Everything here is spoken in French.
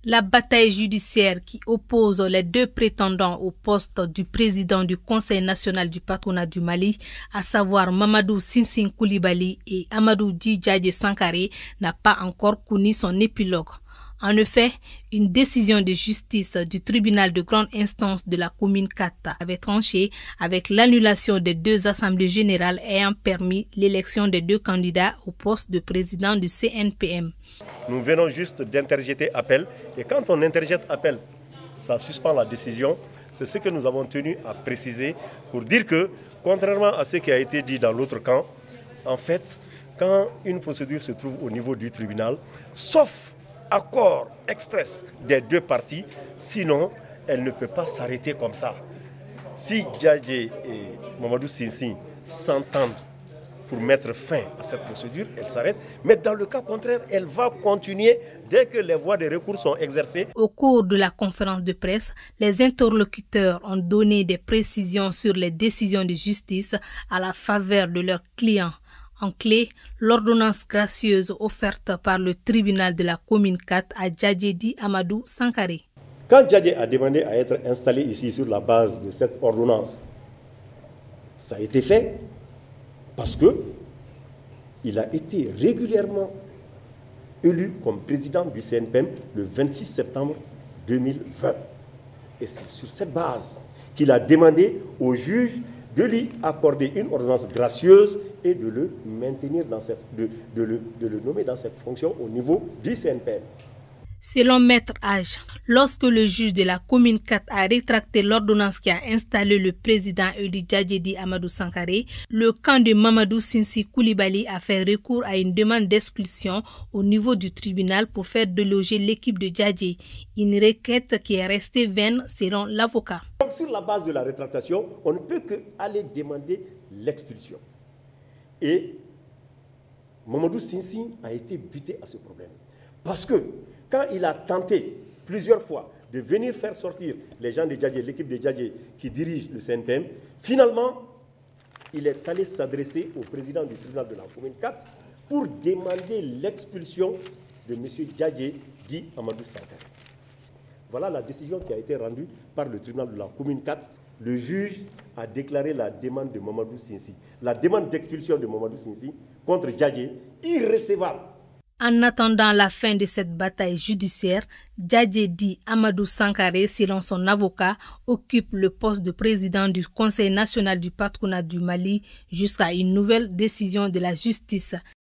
La bataille judiciaire qui oppose les deux prétendants au poste du président du Conseil national du patronat du Mali, à savoir Mamadou Sinsing Koulibaly et Amadou Djidjaye Sankaré, n'a pas encore connu son épilogue. En effet, une décision de justice du tribunal de grande instance de la commune 4 avait tranché avec l'annulation des deux assemblées générales ayant permis l'élection des deux candidats au poste de président du CNPM. Nous venons juste d'interjeter appel et quand on interjette appel, ça suspend la décision. C'est ce que nous avons tenu à préciser pour dire que, contrairement à ce qui a été dit dans l'autre camp, en fait, quand une procédure se trouve au niveau du tribunal, sauf accord express des deux parties, sinon elle ne peut pas s'arrêter comme ça. Si Djadjaye et Mamadou Sinsing s'entendent pour mettre fin à cette procédure, elle s'arrête. Mais dans le cas contraire, elle va continuer dès que les voies de recours sont exercées. Au cours de la conférence de presse, les interlocuteurs ont donné des précisions sur les décisions de justice à la faveur de leurs clients. En clé, l'ordonnance gracieuse offerte par le tribunal de la commune 4 à Djadjaye Amadou Sankaré. Quand Djadjaye a demandé à être installé ici sur la base de cette ordonnance, ça a été fait parce qu'il a été régulièrement élu comme président du CNPM le 26 septembre 2020. Et c'est sur cette base qu'il a demandé au juge de lui accorder une ordonnance gracieuse et de le maintenir dans de le nommer dans cette fonction au niveau du CNPM. Selon Maître Hage, lorsque le juge de la commune 4 a rétracté l'ordonnance qui a installé le président élu Djadjaye Amadou Sankaré, le camp de Mamadou Sinsing Koulibaly a fait recours à une demande d'expulsion au niveau du tribunal pour faire déloger l'équipe de Djadjaye, une requête qui est restée vaine selon l'avocat. Donc sur la base de la rétractation, on ne peut qu'aller demander l'expulsion. Et Mamadou Sinsing a été buté à ce problème. Parce que quand il a tenté plusieurs fois de venir faire sortir les gens de Djadjaye, l'équipe de Djadjaye qui dirige le CNPM, finalement, il est allé s'adresser au président du tribunal de la commune 4 pour demander l'expulsion de M. Djadjaye dit Amadou Sankaré. Voilà la décision qui a été rendue par le tribunal de la commune 4. Le juge a déclaré la demande de Mamadou Sinsing, la demande d'expulsion de Mamadou Sinsing contre Djadjaye irrecevable. En attendant la fin de cette bataille judiciaire, Djadjaye Amadou Sankaré, selon son avocat, occupe le poste de président du Conseil national du patronat du Mali jusqu'à une nouvelle décision de la justice.